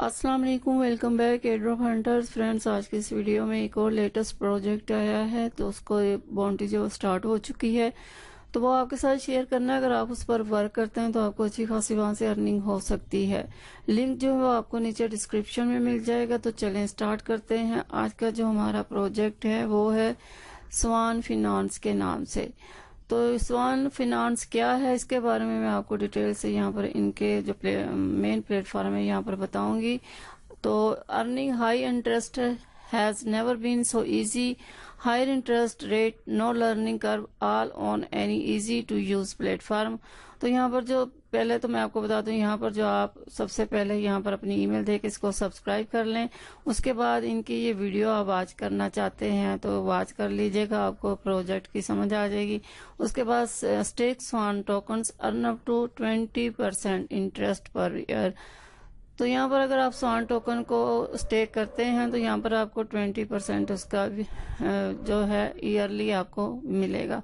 अस्सलाम वालेकुम, welcome back airdrop hunters. Friends, आज की इस वीडियो में एक और लेटेस्ट प्रोजेक्ट आया है, तो उसको बाउंटी जो स्टार्ट हो चुकी है, तो वो आपके साथ शेयर करना है। अगर आप उस पर वर्क करते हैं तो आपको अच्छी खासी वहां से अर्निंग हो सकती है। लिंक जो है वो आपको नीचे डिस्क्रिप्शन में मिल जाएगा। तो चलें स्टार्ट करते हैं। आज का जो हमारा प्रोजेक्ट है वो है स्वान फिनांस के नाम से। तो स्वान फिनांस क्या है, इसके बारे में मैं आपको डिटेल से यहाँ पर इनके जो मेन प्लेटफॉर्म है यहाँ पर बताऊंगी। तो earning high interest has never been so easy, higher interest rate, no learning curve, all on any easy to use platform. तो यहाँ पर जो पहले तो मैं आपको बता दूं, यहाँ पर जो आप सबसे पहले यहाँ पर अपनी ईमेल देके इसको सब्सक्राइब कर लें। उसके बाद इनकी ये वीडियो आप वॉच करना चाहते हैं तो वॉच कर लीजिएगा, आपको प्रोजेक्ट की समझ आ जाएगी। उसके बाद stake Swan tokens earn up to 20% interest per year. तो यहाँ पर अगर आप स्वान टोकन को स्टेक करते हैं तो यहाँ पर आपको 20% उसका जो है ईयरली आपको मिलेगा।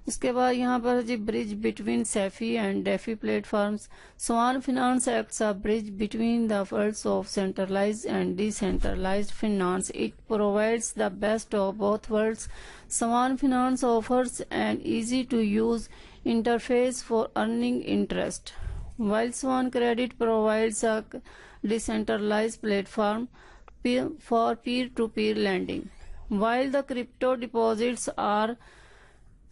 उसके बाद यहाँ पर जी bridge between CeFi and DeFi platforms. Swan Finance acts a bridge between the worlds of centralised and decentralised finance. It provides the best of both worlds. Swan Finance offers an easy to use interface for earning interest, while Swan Credit provides a decentralized platform for peer-to-peer lending. While the crypto deposits are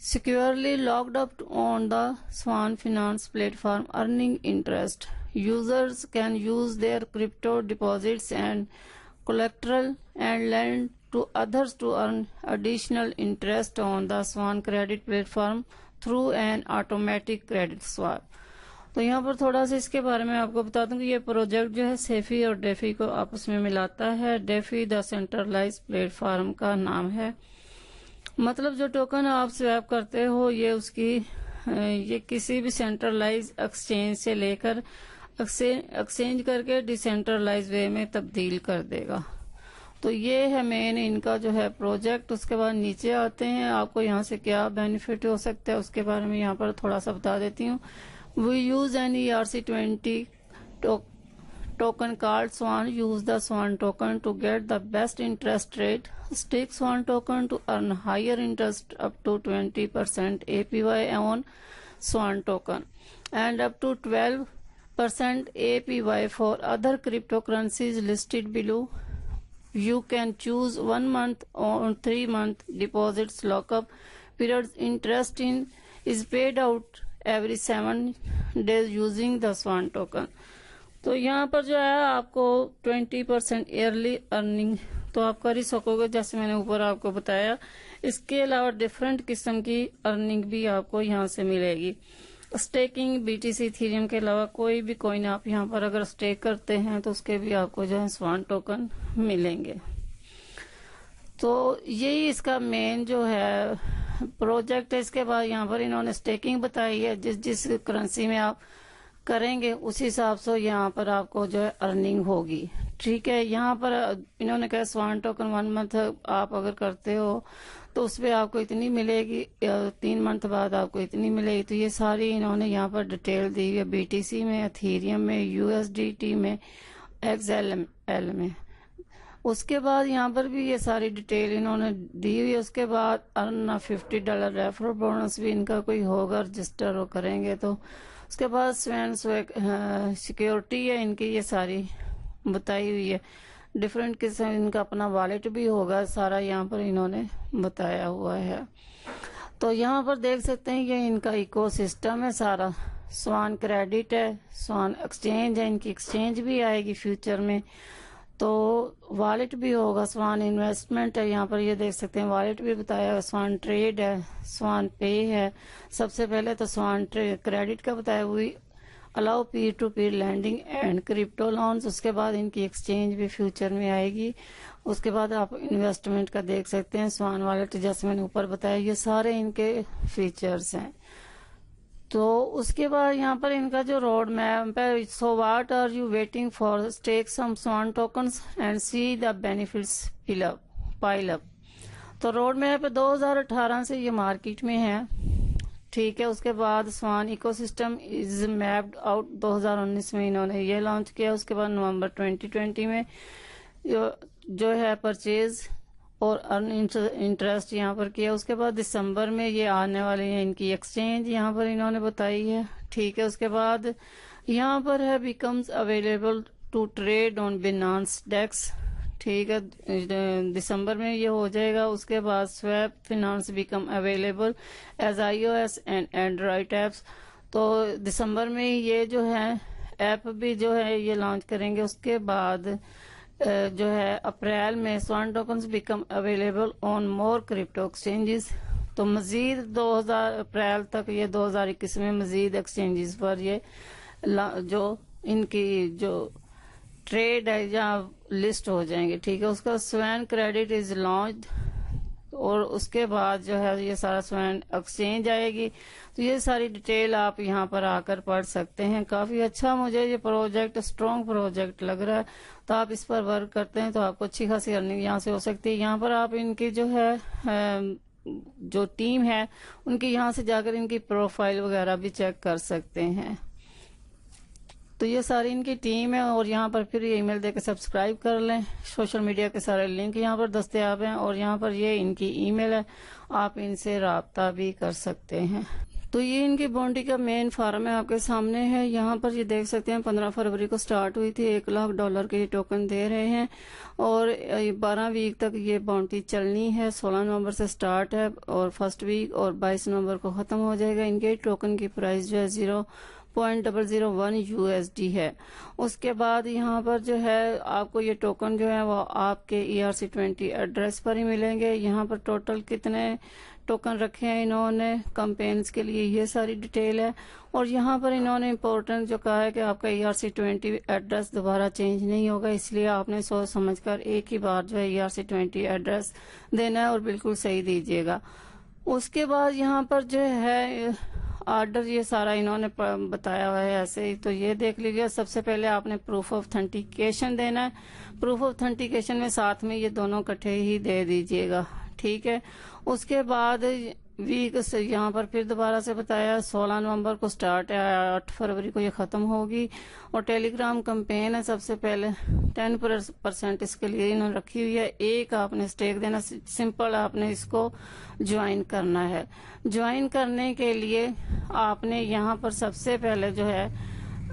securely locked up on the Swan Finance platform, earning interest, users can use their crypto deposits and collateral and lend to others to earn additional interest on the Swan Credit platform through an automatic credit swap. तो यहाँ पर थोड़ा सा इसके बारे में आपको बता दूं कि ये प्रोजेक्ट जो है सेफी और डेफी को आपस में मिलाता है। डेफी द सेंट्रलाइज प्लेटफॉर्म का नाम है। मतलब जो टोकन आप स्वैप करते हो ये किसी भी सेंट्रलाइज एक्सचेंज से लेकर एक्सचेंज करके डिसेंट्रलाइज वे में तब्दील कर देगा। तो ये है मेन इनका जो है प्रोजेक्ट। उसके बाद नीचे आते हैं, आपको यहाँ से क्या बेनिफिट हो सकता है उसके बारे में यहाँ पर थोड़ा सा बता देती हूँ। We use an ERC20 token called Swan. Use the Swan token to get the best interest rate. Stake Swan token to earn higher interest up to 20% APY on Swan token and up to 12% APY for other crypto currencies listed below. You can choose 1 month or 3 month deposits lockup periods. Interest is paid out every 7 days using the Swan token. तो यहाँ पर जो है आपको 20% yearly earning तो आप कर ही सकोगे, जैसे मैंने ऊपर आपको बताया। इसके अलावा डिफरेंट किस्म की अर्निंग भी आपको यहाँ से मिलेगी। स्टेकिंग BTC इथेरियम के अलावा कोई भी कॉइन आप यहाँ पर अगर स्टेक करते हैं तो उसके भी आपको जो है स्वान टोकन मिलेंगे। तो यही इसका मेन जो है प्रोजेक्ट है। इसके बाद यहाँ पर इन्होंने स्टेकिंग बताई है, जिस करेंसी में आप करेंगे उस हिसाब से यहाँ पर आपको जो है अर्निंग होगी। ठीक है, यहाँ पर इन्होंने कहा स्वान टोकन 1 मंथ आप अगर करते हो तो उसपे आपको इतनी मिलेगी, 3 मंथ बाद आपको इतनी मिलेगी। तो ये सारी इन्होंने यहाँ पर डिटेल दी हुई है, BTC में, एथेरियम में, USDT में, XLM में। उसके बाद यहाँ पर भी ये सारी डिटेल इन्होंने दी हुई है। उसके बाद अर्न $50 रेफरल बोनस भी इनका कोई होगा, रजिस्टर हो करेंगे तो। उसके बाद स्वैन सिक्योरिटी है इनकी, ये सारी बताई हुई है। डिफरेंट किस्म इनका अपना वॉलेट भी होगा, सारा यहाँ पर इन्होंने बताया हुआ है। तो यहाँ पर देख सकते हैं ये इनका इकोसिस्टम है सारा। स्वान क्रेडिट है, स्वान एक्सचेंज है, इनकी एक्सचेंज भी आएगी फ्यूचर में। तो वॉलेट भी होगा, स्वान इन्वेस्टमेंट है, यहाँ पर ये देख सकते हैं वॉलेट भी बताया है। स्वान ट्रेड है, स्वान पे है। सबसे पहले तो स्वान क्रेडिट का बताया हुई allow Pir to Pir landing and crypto loans. उसके बाद इनकी एक्सचेंज भी फ्यूचर में आएगी। उसके बाद आप इन्वेस्टमेंट का देख सकते हैं, स्वान वॉलेट जैसे मैंने ऊपर बताया, ये सारे इनके फीचर्स हैं। तो उसके बाद यहाँ पर इनका जो रोड मैप है, so what are you waiting for, stake some Swan tokens and see the benefits pile up. तो रोड मैप 2018 से ये मार्केट में है। ठीक है। उसके बाद स्वान इकोसिस्टम इज मैप्ड आउट 2019 में इन्होंने ये लॉन्च किया। उसके बाद नवंबर 2020 में जो है परचेज और अर्न इंटरेस्ट यहाँ पर किया। उसके बाद दिसंबर में ये आने वाले हैं इनकी एक्सचेंज यहाँ पर इन्होंने बताई है। ठीक है। उसके बाद यहाँ पर है becomes available to trade on Binance DEX. ठीक है, दिसंबर में ये हो जाएगा। उसके बाद Swap Finance become available as iOS and Android apps. तो दिसंबर में ये जो है ऐप भी जो है ये लॉन्च करेंगे। उसके बाद जो है अप्रैल में Swan tokens become available on more crypto exchanges. तो मजीद 2000 अप्रैल तक ये 2021 में मजीद एक्सचेंजेस पर ये जो इनकी जो ट्रेड है या लिस्ट हो जाएंगे। ठीक है। उसका स्वैन क्रेडिट इज लॉन्च और उसके बाद जो है ये सारा स्वैन एक्सचेंज आएगी। तो ये सारी डिटेल आप यहाँ पर आकर पढ़ सकते हैं। काफी अच्छा मुझे ये प्रोजेक्ट स्ट्रॉन्ग प्रोजेक्ट लग रहा है। तो आप इस पर वर्क करते हैं तो आपको अच्छी खासी अर्निंग यहाँ से हो सकती है। यहाँ पर आप इनकी जो है जो टीम है उनकी यहाँ से जाकर इनकी प्रोफाइल वगैरह भी चेक कर सकते हैं। तो ये सारी इनकी टीम है और यहाँ पर फिर ये ईमेल देकर सब्सक्राइब कर लें। सोशल मीडिया के सारे लिंक यहाँ पर दस्तयाब हैं और यहाँ पर ये इनकी ईमेल है, आप इनसे राब्ता भी कर सकते हैं। तो ये इनकी बॉन्डी का मेन फार्म है, आपके सामने है। यहाँ पर ये देख सकते हैं 15 फरवरी को स्टार्ट हुई थी। $1,00,000 के ये टोकन दे रहे हैं और 12 वीक तक ये बाउंटी चलनी है। 16 नवंबर से स्टार्ट है और फर्स्ट वीक और 22 नवंबर को खत्म हो जाएगा। इनके टोकन की प्राइस जो है 0.001 USD है। उसके बाद यहाँ पर जो है आपको ये टोकन जो है वो आपके ERC20 एड्रेस पर ही मिलेंगे। यहाँ पर टोटल कितने टोकन रखे हैं इन्होंने कैंपेन्स के लिए, ये सारी डिटेल है। और यहाँ पर इन्होंने इम्पोर्टेंट जो कहा है कि आपका ERC20 एड्रेस दोबारा चेंज नहीं होगा, इसलिए आपने सोच समझकर एक ही बार जो है ERC20 एड्रेस देना है और बिल्कुल सही दीजिएगा। उसके बाद यहाँ पर जो है ऑर्डर ये सारा इन्होंने बताया हुआ है ऐसे ही, तो ये देख लीजिए। सबसे पहले आपने प्रूफ ऑफ ऑथेंटिकेशन देना है। प्रूफ ऑफ ऑथेंटिकेशन में साथ में ये दोनों इकट्ठे ही दे दीजिएगा। ठीक है। उसके बाद वीक से यहाँ पर फिर दोबारा से बताया 16 नवंबर को स्टार्ट है, 8 फरवरी को ये खत्म होगी। और टेलीग्राम कैंपेन है। सबसे पहले 10% इसके लिए इन्होंने रखी हुई है। एक आपने स्टेक देना, सिंपल आपने इसको ज्वाइन करना है। ज्वाइन करने के लिए आपने यहाँ पर सबसे पहले जो है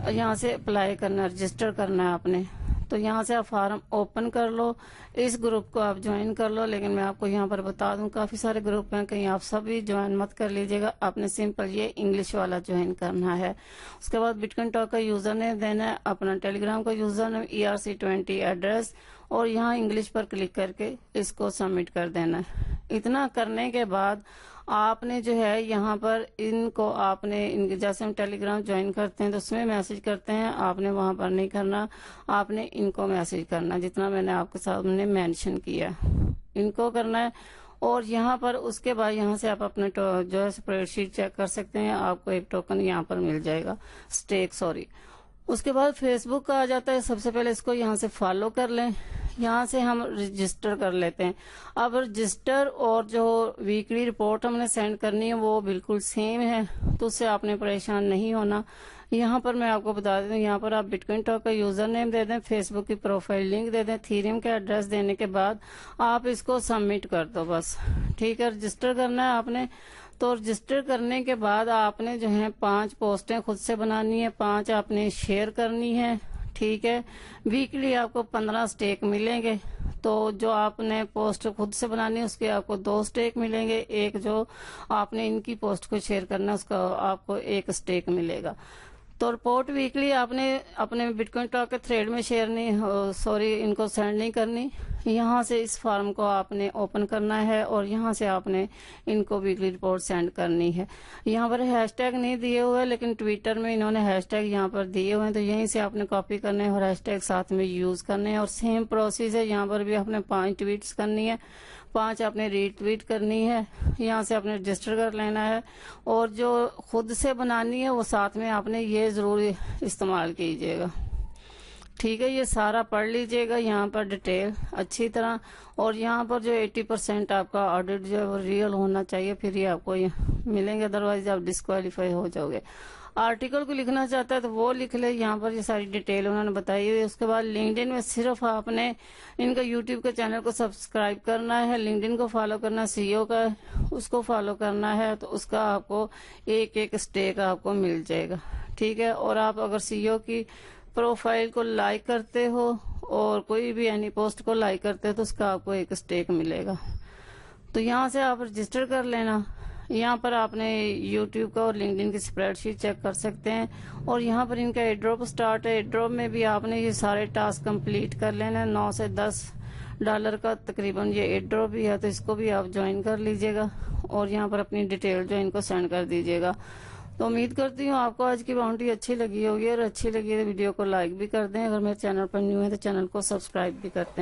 यहाँ से अप्लाई करना, रजिस्टर करना है आपने। तो यहाँ से आप फॉर्म ओपन कर लो, इस ग्रुप को आप ज्वाइन कर लो। लेकिन मैं आपको यहाँ पर बता दूं काफी सारे ग्रुप हैं, कहीं आप सभी ज्वाइन मत कर लीजिएगा। आपने सिंपल ये इंग्लिश वाला ज्वाइन करना है। उसके बाद बिटकॉइन टॉक का यूजर नेम देना है, अपना टेलीग्राम का यूजर नेम, ERC20 एड्रेस और यहाँ इंग्लिश पर क्लिक करके इसको सबमिट कर देना है। इतना करने के बाद आपने जो है यहाँ पर इनको आपने इनके जैसे हम टेलीग्राम ज्वाइन करते हैं तो उसमें मैसेज करते हैं, आपने वहां पर नहीं करना, आपने इनको मैसेज करना जितना मैंने आपके सामने मेंशन किया, इनको करना है। और यहाँ पर उसके बाद यहाँ से आप अपने जो है स्प्रेडशीट चेक कर सकते हैं, आपको एक टोकन यहाँ पर मिल जाएगा स्टेक, सॉरी। उसके बाद फेसबुक का आ जाता है। सबसे पहले इसको यहाँ से फॉलो कर लें, यहाँ से हम रजिस्टर कर लेते हैं। अब रजिस्टर और जो वीकली रिपोर्ट हमने सेंड करनी है वो बिल्कुल सेम है, तो उससे आपने परेशान नहीं होना। यहाँ पर मैं आपको बता दूं, यहाँ पर आप बिटकॉइन टॉक का यूजर नेम दे दें, फेसबुक की प्रोफाइल लिंक दे दें, थीरियम का एड्रेस देने के बाद आप इसको सबमिट कर दो बस। ठीक है, रजिस्टर करना है आपने। तो रजिस्टर करने के बाद आपने जो है 5 पोस्टें खुद से बनानी है, 5 आपने शेयर करनी है। ठीक है, वीकली आपको 15 स्टेक मिलेंगे। तो जो आपने पोस्ट खुद से बनानी है उसके आपको 2 स्टेक मिलेंगे, एक जो आपने इनकी पोस्ट को शेयर करना है उसका आपको 1 स्टेक मिलेगा। तो रिपोर्ट वीकली आपने अपने बिटकॉइन टॉक के थ्रेड में शेयर नहीं, सॉरी, इनको सेंड नहीं करनी। यहाँ से इस फॉर्म को आपने ओपन करना है और यहाँ से आपने इनको वीकली रिपोर्ट सेंड करनी है। यहाँ पर हैशटैग नहीं दिए हुए, लेकिन ट्विटर में इन्होंने हैशटैग यहाँ पर दिए हुए हैं, तो यहीं से आपने कॉपी करने हैं और हैशटैग साथ में यूज करने हैं। और सेम प्रोसेस है, यहाँ पर भी आपने 5 ट्वीट्स करनी है, 5 आपने रीट्वीट करनी है, यहाँ से आपने रजिस्टर कर लेना है। और जो खुद से बनानी है वो साथ में आपने ये जरूर इस्तेमाल कीजिएगा। ठीक है, ये सारा पढ़ लीजिएगा यहाँ पर डिटेल अच्छी तरह। और यहाँ पर जो 80% आपका ऑडिट जो है वो रियल होना चाहिए, फिर ये आपको ये मिलेंगे, अदरवाइज आप डिस्क्वालीफाई हो जाओगे। आर्टिकल को लिखना चाहता है तो वो लिख ले, यहाँ पर ये सारी डिटेल उन्होंने बताई हुई है। उसके बाद लिंक्डइन में सिर्फ आपने इनका यूट्यूब के चैनल को सब्सक्राइब करना है, लिंक्डइन को फॉलो करना है, सीईओ का उसको फॉलो करना है, तो उसका आपको एक एक स्टेक आपको मिल जाएगा। ठीक है, और आप अगर सीईओ की प्रोफाइल को लाइक करते हो और कोई भी एनी पोस्ट को लाइक करते हो तो उसका आपको एक स्टेक मिलेगा। तो यहाँ से आप रजिस्टर कर लेना। यहाँ पर आपने यूट्यूब का और लिंक्डइन की स्प्रेडशीट चेक कर सकते हैं। और यहाँ पर इनका एड्रॉप स्टार्ट है, एड्रॉप में भी आपने ये सारे टास्क कंप्लीट कर लेना। 9 से 10 डॉलर का तकरीबन ये एड्रॉप भी है, तो इसको भी आप ज्वाइन कर लीजिएगा और यहाँ पर अपनी डिटेल जो इनको सेंड कर दीजिएगा। तो उम्मीद करती हूँ आपको आज की बाउंड्री अच्छी लगी होगी, और अच्छी लगी तो वीडियो को लाइक भी कर दें। अगर मेरे चैनल पर न्यू है तो चैनल को सब्सक्राइब भी करते हैं।